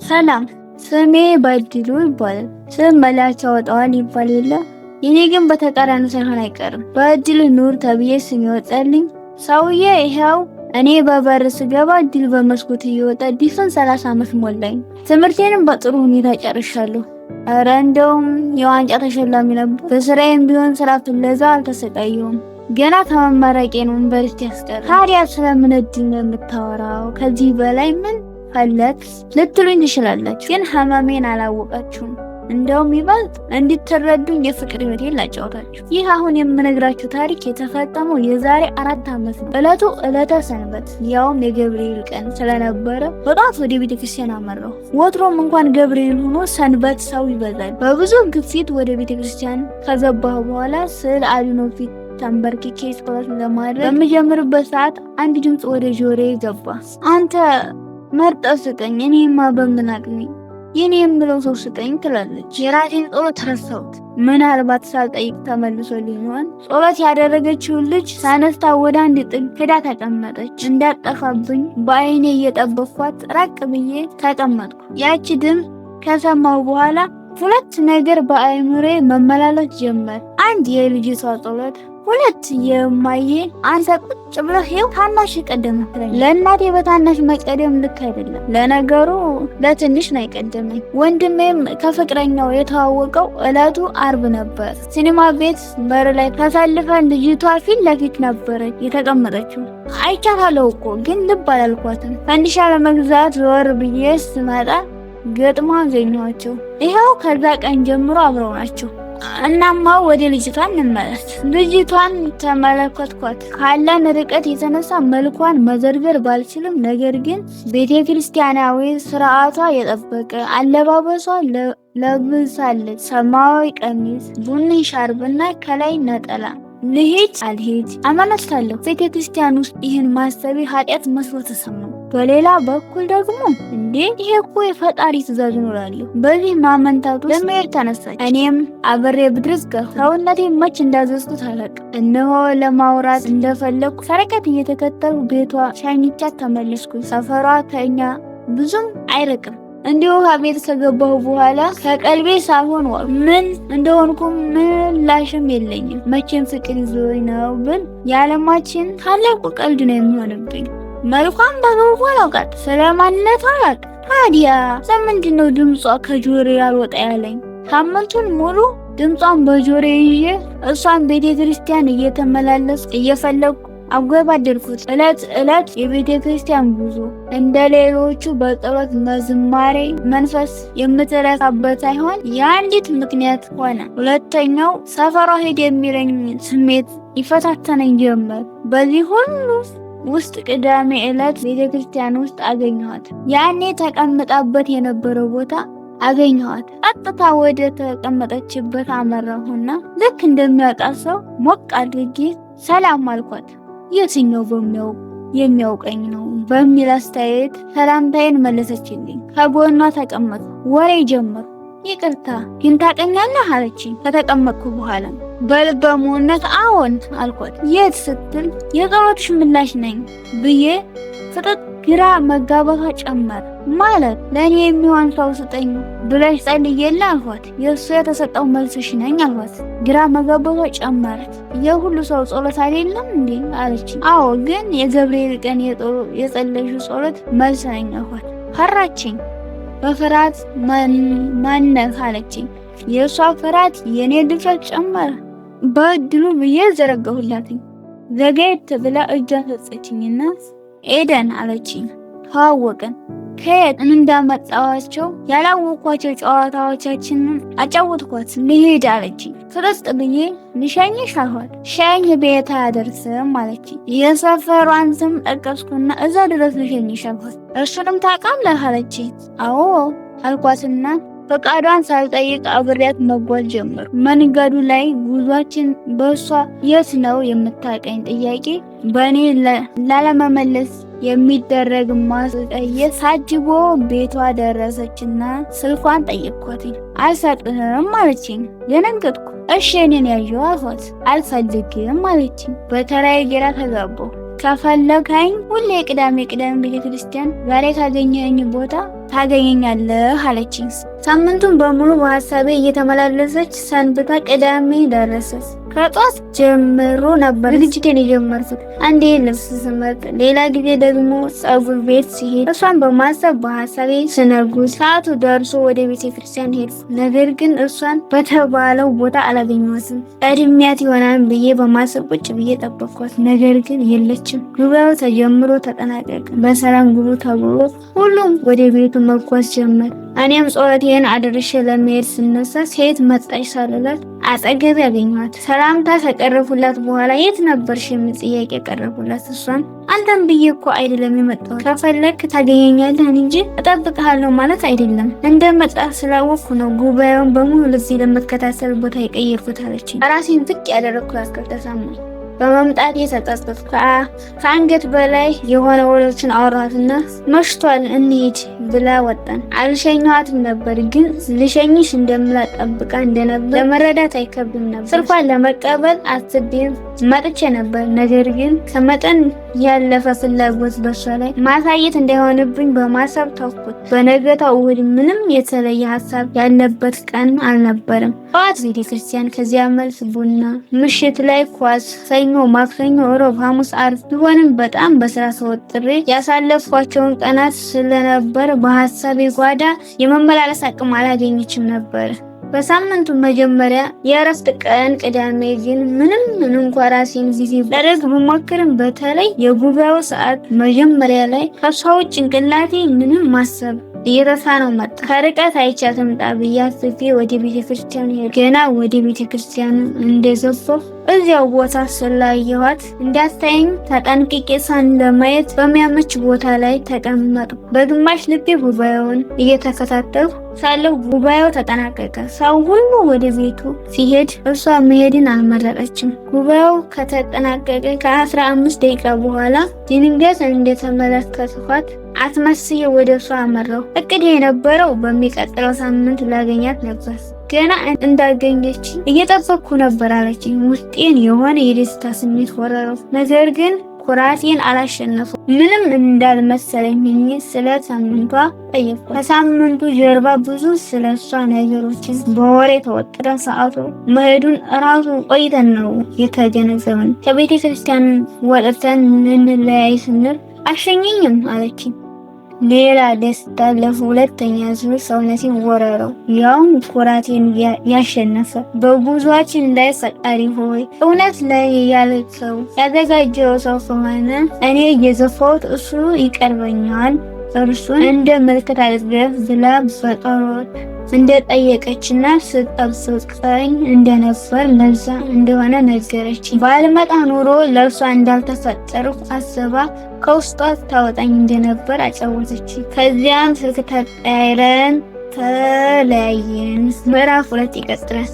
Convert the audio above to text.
ሰላም፣ ስሜ በድሉ ይባላል። ስም መላቸው ወጣዋል ይባል የለ የኔ ግን በተቃራኒ ሳይሆን አይቀርም። በድሉ ኑር ተብዬ ስም ይወጣልኝ ሰውዬ ይሄው። እኔ በበር ስገባ ድል በመስኮት እየወጣ ዲፍን 30 ዓመት ሞላኝ። ትምህርቴንም በጥሩ ሁኔታ ጨርሻለሁ። ኧረ እንደውም የዋንጫ ተሸላሚ ነበር። በስራዬም ቢሆን ስራ ፍለጋ አልተሰቃየሁም። ገና ከመመረቄ ነው ዩኒቨርሲቲ ያስቀር። ታዲያ ስለምን እድል ነው የምታወራው? ከዚህ በላይ ምን ፈለግ ልትሉኝ ትችላላችሁ፣ ግን ህመሜን አላወቃችሁም። እንደውም ይበልጥ እንድትረዱኝ የፍቅር ህይወቴን ላጫውታችሁ። ይህ አሁን የምነግራችሁ ታሪክ የተፈጸመው የዛሬ 4 ዓመት ነው። እለቱ ዕለተ ሰንበት ያውም የገብርኤል ቀን ስለነበረ በጧት ወደ ቤተክርስቲያን አመራሁ። ወትሮም እንኳን ገብርኤል ሆኖ ሰንበት ሰው ይበዛል። በብዙ ግፊት ወደ ቤተክርስቲያን ከገባሁ በኋላ ስዕል አድኖ ፊት ተንበርክኬ ጸሎት ለማድረግ በምጀምርበት ሰዓት አንድ ድምጽ ወደ ጆሮዬ ገባ። አንተ መርጠህ ስጠኝ፣ እኔማ በምን አቅሜ የኔ የምለው ሰው ስጠኝ ትላለች። የራሴን ጸሎት ረሳሁት። ምናልባት ሳልጠይቅ ተመልሶ ሊሆን ጸሎት ያደረገችውን ልጅ ሳነስታ ወደ አንድ ጥግ ሄዳ ተቀመጠች። እንዳጠፋብኝ በአይኔ እየጠበኳት ራቅ ብዬ ተቀመጥኩ። ያቺ ድምፅ ከሰማሁ በኋላ ሁለት ነገር በአይምሮዬ መመላለስ ጀመር። አንድ የልጅቷ ጸሎት፣ ሁለት የማዬ አንተ ቁጭ ብለህ ይኸው ታናሽ ቀደም ትለኝ። ለእናቴ በታናሽ መቀደም ልክ አይደለም። ለነገሩ ለትንሽ ነው የቀደመኝ። ወንድሜም ከፍቅረኛው የተዋወቀው ዕለቱ አርብ ነበር። ሲኒማ ቤት በር ላይ ተሰልፈን ልጅቷ ፊት ለፊት ነበረች የተቀመጠችው። አይቻታለሁ እኮ ግን ልብ አላልኳትም። ፈንዲሻ ለመግዛት ዞር ብዬ ስመጣ ገጥሞ አገኘኋቸው። ይኸው ከዛ ቀን ጀምሮ አብረው ናቸው። እናማ ወደ ልጅቷ እንመለስ። ልጅቷን ተመለከትኳት። ካለን ርቀት የተነሳ መልኳን መዘርዘር ባልችልም፣ ነገር ግን ቤተክርስቲያናዊ ስርዓቷ የጠበቀ አለባበሷ ለብሳለች። ሰማያዊ ቀሚስ፣ ቡኒ ሻርብና ከላይ ነጠላ። ልሂድ አልሂድ አመነታለሁ። ቤተክርስቲያን ውስጥ ይህን ማሰቤ ኃጢአት መስሎ ተሰማኝ። በሌላ በኩል ደግሞ እንዴ ይሄ እኮ የፈጣሪ ትእዛዝ ነው። በዚህ ማመንታቱ ለመሄድ ተነሳች። እኔም አብሬ ብድርስ ገፋ። ሰውነቴ መች እንዳዘዝኩት አላውቅም። እነሆ ለማውራት እንደፈለኩ ከርቀት እየተከተሉ ቤቷ ሻኝቻት ተመለስኩ። ሰፈሯ ከእኛ ብዙም አይርቅም። እንዲሁ ከቤት ከገባሁ በኋላ ከቀልቤ ሳይሆን ምን እንደሆንኩም ምላሽም የለኝም። መቼም ፍቅር ይዞኝ ነው ብል የዓለማችን ታላቁ ቀልድ ነው የሚሆንብኝ። መልኳም በገቡ አላውቃት፣ ስለማንነቷ አላውቅ። ታዲያ ለምንድን ነው ድምጿ ከጆሬ ያልወጣ ያለኝ? ሳምንቱን ሙሉ ድምጿን በጆሬ ይዤ እሷን ቤተክርስቲያን እየተመላለስኩ እየፈለግኩ አጎባደርኩት። ዕለት የቤተክርስቲያን ጉዞ እንደ ሌሎቹ በጸሎት መዝማሬ መንፈስ የምትረካበት ሳይሆን የአንዲት ምክንያት ሆነ። ሁለተኛው ሰፈሯ ሄድ የሚለኝ ስሜት ይፈታተነኝ ጀመር። በዚህ ሁሉ ውስጥ ቅዳሜ ዕለት ቤተክርስቲያን ውስጥ አገኘኋት። ያኔ ተቀምጣበት የነበረው ቦታ አገኘኋት። ቀጥታ ወደ ተቀመጠችበት አመራሁና ልክ እንደሚያውቃ ሰው ሞቅ አድርጌ ሰላም አልኳት። የትኛው የሚያውቀኝ ነው በሚል አስተያየት ሰላምታዬን መለሰችልኝ። ከጎኗ ተቀመጥኩ። ወሬ ጀመሩ። ይቅርታ ግን ታውቀኛለህ አለችኝ ከተቀመጥኩ በኋላ። በልበ ሙሉነት አዎን አልኳት። የት ስትል የጸሎትሽ ምላሽ ነኝ ብዬ ፍጥጥ። ግራ መጋባቷ ጨመረ። ማለት ለእኔ የሚሆን ሰው ስጠኝ ብለሽ ጸልዬላ አልኳት። የእሱ የተሰጠው መልስሽ ነኝ አልኳት። ግራ መጋባቷ ጨመረ። የሁሉ ሰው ጸሎት አይደለም እንዴ አለችኝ። አዎ ግን የገብርኤል ቀን የጸለይሽው ጸሎት መልስ ነኝ አልኳት። ፈራችኝ። በፍርሃት ማነህ አለችኝ። የእሷ ፍርሃት የኔ ድፍረት ጨመረ። በድሉ ብዬ ዘረጋሁላትኝ። ዘገየት ብላ እጇን ሰጠችኝና ኤደን አለችኝ። ተዋወቅን። ከየት እንዳመጣኋቸው ያላወኳቸው ጨዋታዎቻችንን አጫወትኳት። ልሄድ አለችኝ። ፍጥጥ ብዬ ልሸኝሽ አልኳት። ሸኝ ቤት አያደርስም አለችኝ። የሰፈሯን ስም ጠቀስኩና እዛ ድረስ ልሸኝሽ አልኳት። እርሱንም ታውቃለህ አለችኝ። አዎ አልኳትና ፈቃዷን ሳልጠይቅ አብሬያት መጓዝ ጀመሩ። መንገዱ ላይ ጉዟችን በእሷ የት ነው የምታውቀኝ ጥያቄ በእኔ ላለመመለስ የሚደረግ ማስጠየቅ ሳጅቦ ቤቷ ደረሰችና ስልኳን ጠየቅኳት። አልሰጥህም አለችኝ። ደነገጥኩ። እሺ እኔን ያዥው አልኳት። አልፈልግም አለችኝ። በተለያየ ግራ ተጋባሁ። ከፈለከኝ ሁሌ ቅዳሜ ቤተክርስቲያን ዛሬ ካገኘኸኝ ቦታ ታገኘኛለህ አለችኝ። ሳምንቱን በሙሉ በሐሳቤ እየተመላለሰች ሰንብታ ቅዳሜ ደረሰች። ከጧት ጀምሮ ነበር ዝግጅቴን የጀመርኩት። አንዴ ልብስ ስመርጥ፣ ሌላ ጊዜ ደግሞ ጸጉር ቤት ሲሄድ እሷን በማሰብ በሐሳቤ ስነጉድ ሰዓቱ ደርሶ ወደ ቤተክርስቲያን ሄድኩ። ነገር ግን እሷን በተባለው ቦታ አላገኘኋትም። ቀድሚያት ይሆናል ብዬ በማሰብ ቁጭ ብዬ ጠበቅኳት። ነገር ግን የለችም። ጉባኤው ተጀምሮ ተጠናቀቀ። በሰላም ግቡ ተብሎ ሁሉም ወደ ቤቱ መጓዝ ጀመር። እኔም ጸሎቴን አድርሼ ለመሄድ ስነሳ ሴት መጣች ሳልላት አጠገብ ያገኘኋት። ሰላምታ ከቀረብኩላት በኋላ የት ነበርሽ የሚል ጥያቄ ቀረብኩላት። እሷን አንተም ብዬ እኮ አይደለም የመጣሁት፣ ከፈለክ ታገኘኛለህ እንጂ እጠብቅሃለሁ ማለት አይደለም። እንደመጣ ስላወቅኩ ነው ጉባኤውን በሙሉ ለዚህ ለመከታተል ቦታ የቀየርኩት አለችኝ። ራሴን ዝቅ ያደረግኩ ያስከል ተሰማኝ። በመምጣት የተጸጸትኩ ከአንገት በላይ የሆነ ወሬዎችን አወራትና መሽቷል እንሂድ ብላ ወጣን። አልሸኘኋትም ነበር፣ ግን ልሸኝሽ እንደምላት ጠብቃ እንደነበር ለመረዳት አይከብድም ነበር። ስልኳን ለመቀበል አስቤም መጥቼ ነበር። ነገር ግን ከመጠን ያለፈ ፍላጎት በሷ ላይ ማሳየት እንዳይሆንብኝ በማሰብ ተውኩት። በነገታው እሑድ ምንም የተለየ ሀሳብ ያለበት ቀን አልነበረም። ጠዋት ቤተክርስቲያን፣ ከዚያ መልስ ቡና፣ ምሽት ላይ ኳስ፣ ሰኞ፣ ማክሰኞ፣ ሮብ፣ ሐሙስ፣ ዓርብ ቢሆንም በጣም በስራ ተወጥሬ ያሳለፍኳቸውን ቀናት ስለነበር በሀሳቤ ጓዳ የመመላለስ አቅም አላገኘችም ነበር። በሳምንቱ መጀመሪያ የእረፍት ቀን ቅዳሜ ግን ምንም እንኳን ራሴን ጊዜ ላደርግ ብሞክርም በተለይ የጉባኤው ሰዓት መጀመሪያ ላይ ከሷው ጭንቅላቴ ምንም ማሰብ እየረሳ ነው መጣ። ከርቀት አይቻት እምጣ ብዬ አስቤ ወደ ቤተክርስቲያን ሄድኩ። ገና ወደ ቤተክርስቲያን እንደገባሁ እዚያው ቦታ ስላየኋት እንዳታየኝ ተጠንቅቄ እሷን ለማየት በሚያመች ቦታ ላይ ተቀመጥኩ። በግማሽ ልቤ ጉባኤውን እየተከታተልኩ ሳለሁ ጉባኤው ተጠናቀቀ። ሰው ሁሉ ወደ ቤቱ ሲሄድ እሷ መሄድን አልመረጠችም። ጉባኤው ከተጠናቀቀ ከ15 ደቂቃ በኋላ ድንገት እንደተመለከትኳት አትመስዬ ወደ እሷ አመራሁ። እቅድ የነበረው በሚቀጥለው ሳምንት ላገኛት ነበር። ገና እንዳገኘች እየጠበቅኩ ነበር አለችኝ። ውስጤን የሆነ የደስታ ስሜት ወረረው። ነገር ግን ኩራቴን አላሸነፉ። ምንም እንዳልመሰለኝ ስለ ሳምንቷ ጠየቅኩ። ከሳምንቱ ጀርባ ብዙ ስለሷ ነገሮችን በወሬ ተወጥረ ሰዓቱ መሄዱን እራሱ ቆይተን ነው የተገነዘብን። ከቤተ ክርስቲያን ወጥተን እንለያይ ስንል አሸኘኝም አለችኝ። ሌላ ደስታ ለሁለተኛ ዙር ሰውነቴን ወረረው፣ ያውም ኩራቴን ያሸነፈ። በጉዟችን ላይ ፈጣሪ ሆይ እውነት ላይ ያልከው ያዘጋጀው ሰው ከሆነ እኔ እየዘፋሁት እሱ ይቀርበኛል፣ እርሱን እንደ ምልክት አድርገህ ብላ በጸሎት እንደጠየቀችና ስትጠብቀኝ እንደነበር ለዛ እንደሆነ ነገረች። ባልመጣ ኑሮ ለእርሷ እንዳልተፈጠርኩ አስባ ከውስጧ ታወጣኝ እንደነበር አጫወተች። ከዚያም ስልክ ተቀያይረን ተለያየን። ምዕራፍ 2 ይቀጥላል።